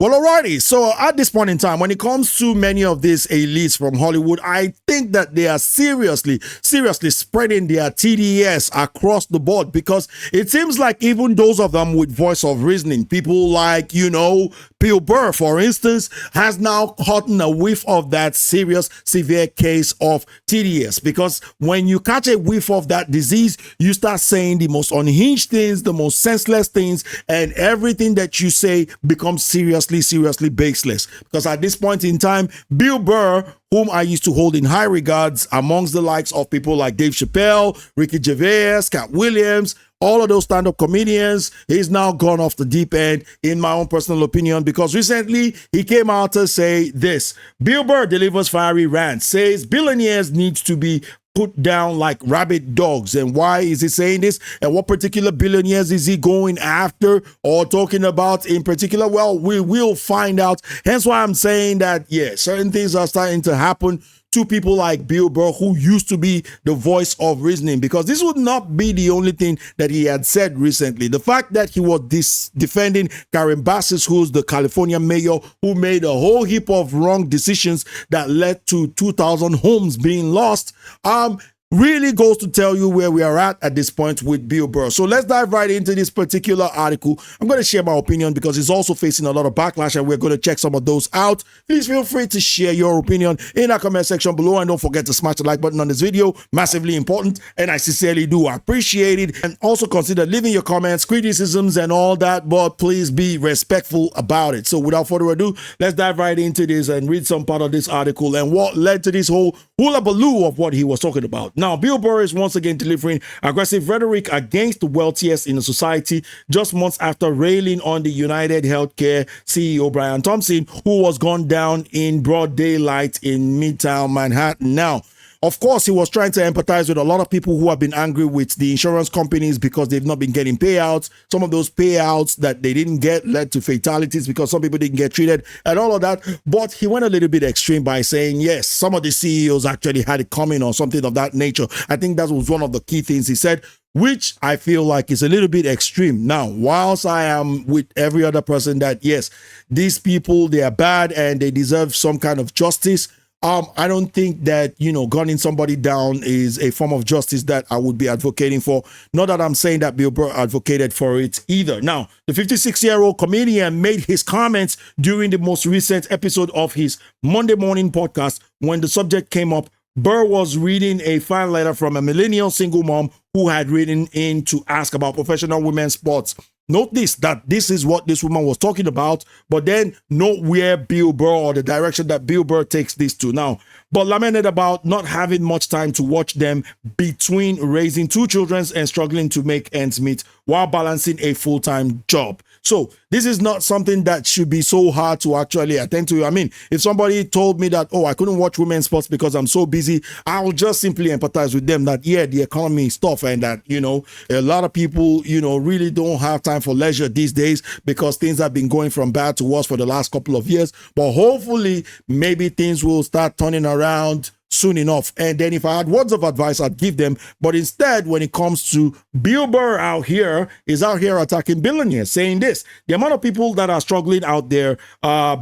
Well, alrighty. So at this point in time, when it comes to many of these elites from Hollywood, I think that they are seriously spreading their TDS across the board, because it seems like even those of them with voice of reasoning, people like, Bill Burr, for instance, has now gotten a whiff of that severe case of TDS, because when you catch a whiff of that disease, you start saying the most unhinged things, the most senseless things, and everything that you say becomes seriously baseless. Because at this point in time, Bill Burr, whom I used to hold in high regards amongst the likes of people like Dave Chappelle, Ricky Gervais, Cat Williams, all of those stand-up comedians, he's now gone off the deep end, in my own personal opinion, because recently he came out to say this. Bill Burr delivers fiery rant, says billionaires need to be put down like rabid dogs. And why is he saying this? And what particular billionaires is he going after or talking about in particular? Well, we will find out. Hence why I'm saying that, yeah, certain things are starting to happen to people like Bill Burr, who used to be the voice of reasoning, because this would not be the only thing that he had said recently. The fact that he was defending Karen Bass, who's the California mayor, who made a whole heap of wrong decisions that led to 2,000 homes being lost, really goes to tell you where we are at this point with Bill Burr. So let's dive right into this particular article. I'm going to share my opinion because it's also facing a lot of backlash, and we're going to check some of those out. Please feel free to share your opinion in our comment section below, and don't forget to smash the like button on this video. Massively important, and I sincerely do appreciate it. And also consider leaving your comments, criticisms, and all that, but please be respectful about it. So without further ado, let's dive right into this and read some part of this article and what led to this whole hula-baloo of what he was talking about. Now, Bill Burr is once again delivering aggressive rhetoric against the wealthiest in the society, just months after railing on the United Healthcare CEO Brian Thompson, who was gunned down in broad daylight in Midtown Manhattan. Now, of course, he was trying to empathize with a lot of people who have been angry with the insurance companies because they've not been getting payouts. Some of those payouts that they didn't get led to fatalities because some people didn't get treated and all of that. But he went a little bit extreme by saying, yes, some of the CEOs actually had it coming or something of that nature. I think that was one of the key things he said, which I feel like is a little bit extreme. Now, whilst I am with every other person that, yes, these people, they are bad and they deserve some kind of justice, I don't think that, gunning somebody down is a form of justice that I would be advocating for. Not that I'm saying that Bill Burr advocated for it either. Now, the 56-year-old comedian made his comments during the most recent episode of his Monday morning podcast. When the subject came up, Burr was reading a fan letter from a millennial single mom who had written in to ask about professional women's sports. Note that this is what this woman was talking about, but then note where Bill Burr, or the direction that Bill Burr takes this to now. But lamented about not having much time to watch them between raising two children and struggling to make ends meet while balancing a full-time job. So this is not something that should be so hard to actually attend to. I mean, if somebody told me that, oh, I couldn't watch women's sports because I'm so busy, I'll just simply empathize with them that, yeah, the economy is tough and that, a lot of people, really don't have time for leisure these days because things have been going from bad to worse for the last couple of years. But hopefully, maybe things will start turning around soon enough. And then if I had words of advice, I'd give them. But instead, when it comes to Bill Burr is out here attacking billionaires, saying this: the amount of people that are struggling out there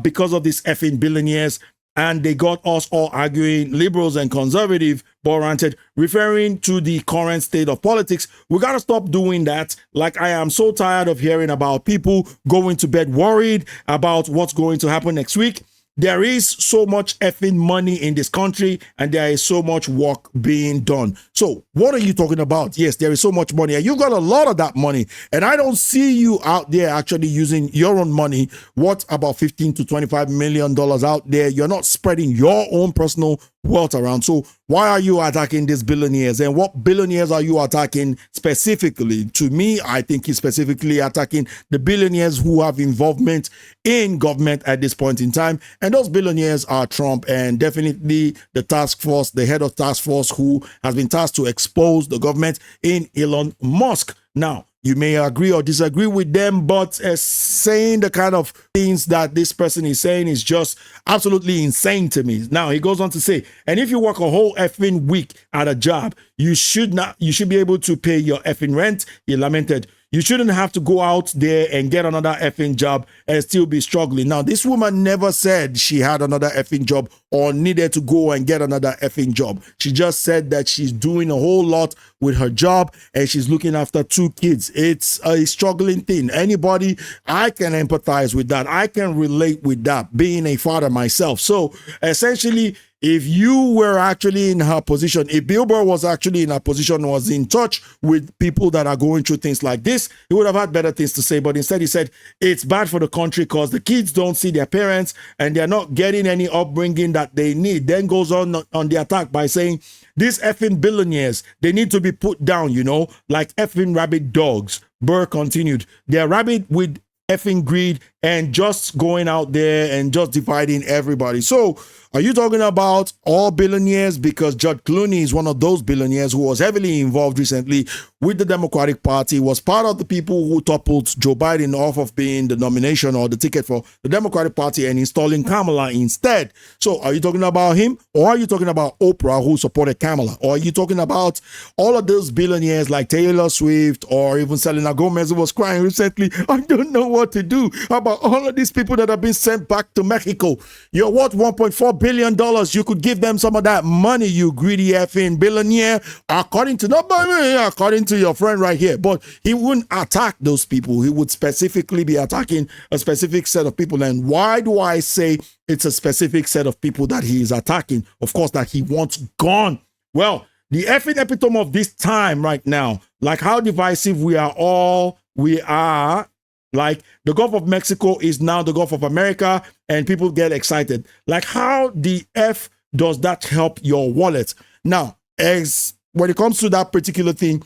because of these effing billionaires, and they got us all arguing, liberals and conservative, Burr ranted, referring to the current state of politics. We got to stop doing that. Like, I am so tired of hearing about people going to bed worried about what's going to happen next week. There is so much effing money in this country and there is so much work being done. So what are you talking about? Yes, there is so much money and you got a lot of that money. And I don't see you out there actually using your own money. What about $15 to $25 million out there? You're not spreading your own personal wealth around. So why are you attacking these billionaires? And what billionaires are you attacking specifically? To me, I think he's specifically attacking the billionaires who have involvement in government at this point in time. And those billionaires are Trump and definitely the task force, the head of task force who has been tasked to expose the government in Elon Musk. Now, you may agree or disagree with them, but saying the kind of things that this person is saying is just absolutely insane to me. Now, he goes on to say, and if you work a whole effing week at a job, you should be able to pay your effing rent. He lamented. You shouldn't have to go out there and get another effing job and still be struggling. Now, this woman never said she had another effing job or needed to go and get another effing job. She just said that she's doing a whole lot with her job and she's looking after 2 kids. It's a struggling thing. Anybody, I can empathize with that. I can relate with that, being a father myself. So essentially, if you were actually in her position, if Bill Burr was actually in her position, was in touch with people that are going through things like this, he would have had better things to say. But instead, he said it's bad for the country because the kids don't see their parents and they're not getting any upbringing that they need. Then goes on the attack by saying these effing billionaires, they need to be put down, you know, like effing rabid dogs. Burr continued, they're rabid with effing greed and just going out there and just dividing everybody. So are you talking about all billionaires? Because George Clooney is one of those billionaires who was heavily involved recently with the Democratic Party, was part of the people who toppled Joe Biden off of being the nomination or the ticket for the Democratic Party and installing Kamala instead. So are you talking about him, or are you talking about Oprah who supported Kamala? Or are you talking about all of those billionaires like Taylor Swift or even Selena Gomez, who was crying recently, I don't know what to do? How about all of these people that have been sent back to Mexico? You're worth $1.4 billion. You could give them some of that money, you greedy effing billionaire. According to, not by me, according to your friend right here. But he wouldn't attack those people. He would specifically be attacking a specific set of people. And why do I say it's a specific set of people that he is attacking? Of course, that he wants gone. Well, the effing epitome of this time right now, like how divisive we are, like the Gulf of Mexico is now the Gulf of America and people get excited. Like how the F does that help your wallet? Now, as when it comes to that particular thing,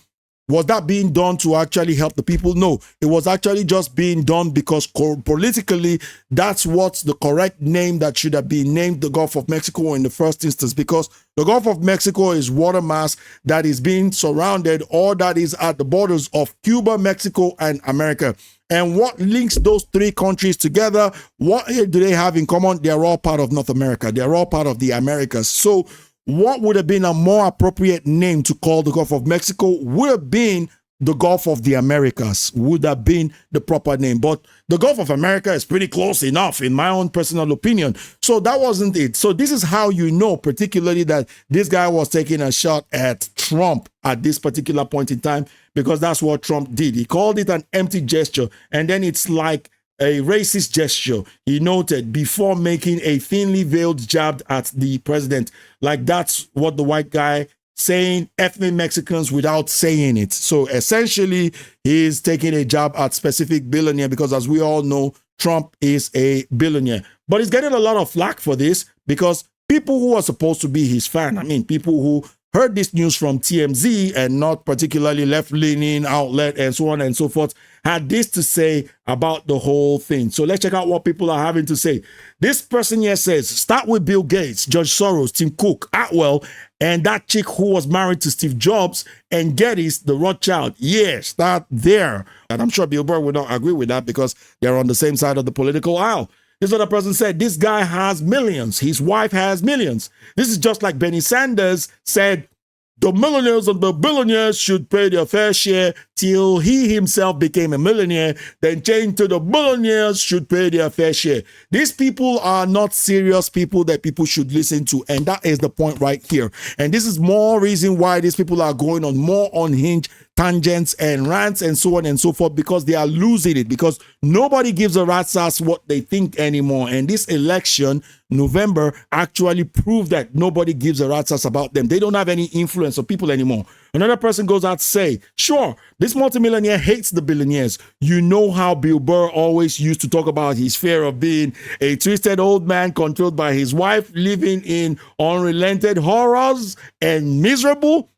was that being done to actually help the people? No, it was actually just being done because politically, that's what's the correct name that should have been named the Gulf of Mexico in the first instance, because the Gulf of Mexico is water mass that is being surrounded or that is at the borders of Cuba, Mexico, and America. And what links those 3 countries together? What do they have in common? They're all part of North America. They're all part of the Americas. So what would have been a more appropriate name to call the Gulf of Mexico would have been the Gulf of the Americas, would have been the proper name. But the Gulf of America is pretty close enough, in my own personal opinion. So that wasn't it. So this is how you know, particularly, that this guy was taking a shot at Trump at this particular point in time, because that's what Trump did. He called it an empty gesture. And then it's like a racist gesture, he noted, before making a thinly veiled jab at the president. Like that's what the white guy saying, ethnic Mexicans, without saying it. So essentially, he's taking a jab at specific billionaire because, as we all know, Trump is a billionaire. But he's getting a lot of flack for this because people who are supposed to be his fan, I mean, people who heard this news from TMZ and not particularly left-leaning outlet and so on and so forth, had this to say about the whole thing. So let's check out what people are having to say. This person here says, start with Bill Gates, George Soros, Tim Cook, Atwell, and that chick who was married to Steve Jobs, and Geddes, the Rothschild. Yeah, start there. And I'm sure Bill Burr would not agree with that because they're on the same side of the political aisle. This other person said, this guy has millions. His wife has millions. This is just like Bernie Sanders said, the millionaires and the billionaires should pay their fair share till he himself became a millionaire, then changed to the billionaires should pay their fair share. These people are not serious people that people should listen to. And that is the point right here. And this is more reason why these people are going on more unhinged tangents and rants and so on and so forth, because they are losing it, because nobody gives a rat's ass what they think anymore. And this election, November, actually proved that nobody gives a rat's ass about them. They don't have any influence on people anymore. Another person goes out to say, sure, this multimillionaire hates the billionaires. You know how Bill Burr always used to talk about his fear of being a twisted old man controlled by his wife, living in unrelented horrors and miserable.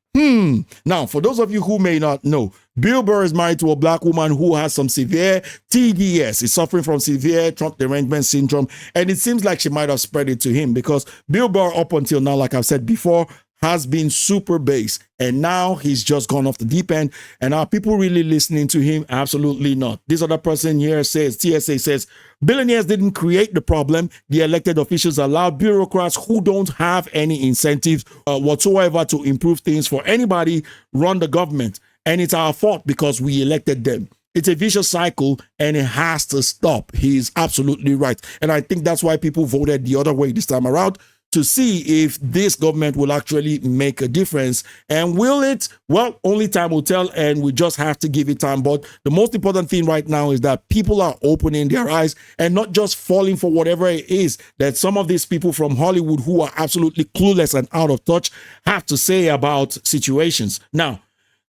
Now, for those of you who may not know, Bill Burr is married to a black woman who has some severe TDS, is suffering from severe Trump derangement syndrome, and it seems like she might have spread it to him because Bill Burr, up until now, like I've said before, has been super base, and now he's just gone off the deep end. And are people really listening to him? Absolutely not. This other person here says, TSA says, billionaires didn't create the problem. The elected officials allowed bureaucrats who don't have any incentives whatsoever to improve things for anybody run the government. and it's our fault because we elected them. It's a vicious cycle and it has to stop. He's absolutely right. And I think that's why people voted the other way this time around, to see if this government will actually make a difference. And will it? Well, only time will tell, and we just have to give it time. But the most important thing right now is that people are opening their eyes and not just falling for whatever it is that some of these people from Hollywood who are absolutely clueless and out of touch have to say about situations. Now,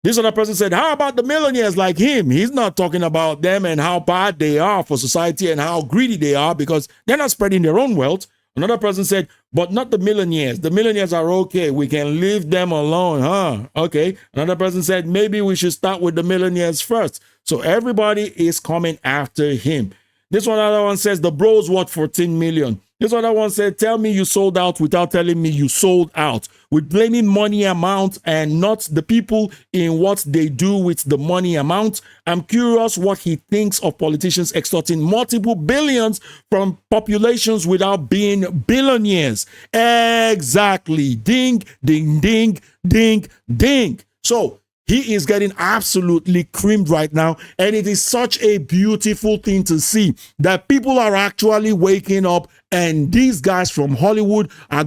this other person said, how about the millionaires like him? He's not talking about them and how bad they are for society and how greedy they are because they're not spreading their own wealth. Another person said, but not the millionaires. The millionaires are okay. We can leave them alone, huh? Okay. Another person said, maybe we should start with the millionaires first. So everybody is coming after him. This one, other one says, the bros worth 14 million. This other one said, tell me you sold out without telling me you sold out. We're blaming money amount and not the people in what they do with the money amount. I'm curious what he thinks of politicians extorting multiple billions from populations without being billionaires. Exactly. Ding, ding, ding, ding, ding. So he is getting absolutely creamed right now. And it is such a beautiful thing to see that people are actually waking up and these guys from Hollywood are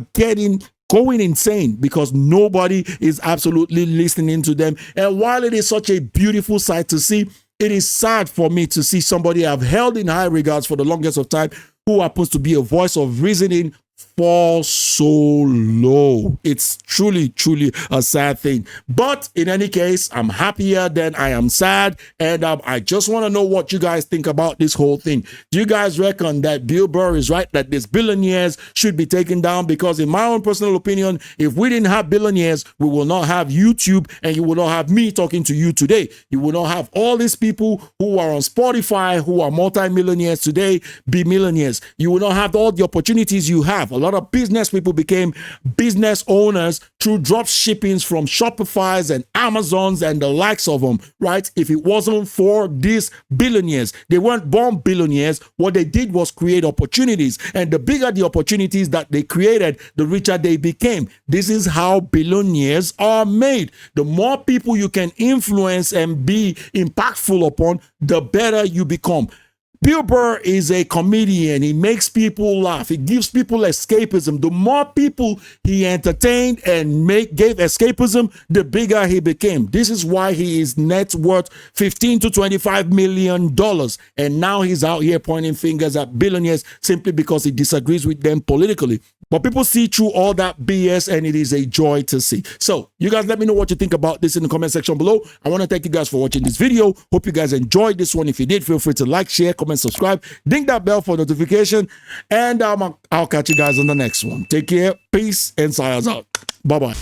going insane because nobody is absolutely listening to them. And while it is such a beautiful sight to see, it is sad for me to see somebody I've held in high regards for the longest of time who happens to be a voice of reasoning fall so low. It's truly, truly a sad thing. But in any case, I'm happier than I am sad. And I just want to know what you guys think about this whole thing. Do you guys reckon that Bill Burr is right, that these billionaires should be taken down? Because in my own personal opinion, if we didn't have billionaires, we will not have YouTube and you will not have me talking to you today. You will not have all these people who are on Spotify, who are multi-millionaires today, be millionaires. You will not have all the opportunities you have. A lot of business people became business owners through drop shippings from Shopify's and Amazon's and the likes of them, right? If it wasn't for these billionaires, they weren't born billionaires. What they did was create opportunities. And the bigger the opportunities that they created, the richer they became. This is how billionaires are made. The more people you can influence and be impactful upon, the better you become. Bill Burr is a comedian. He makes people laugh. He gives people escapism. The more people he entertained and gave escapism, the bigger he became. This is why he is net worth $15 to $25 million. And now he's out here pointing fingers at billionaires simply because he disagrees with them politically. But people see through all that BS and it is a joy to see. So you guys let me know what you think about this in the comment section below. I want to thank you guys for watching this video. Hope you guys enjoyed this one. If you did, feel free to like, share, comment, subscribe, ding that bell for notification. And I'll catch you guys on the next one. Take care. Peace and signs out. Bye-bye.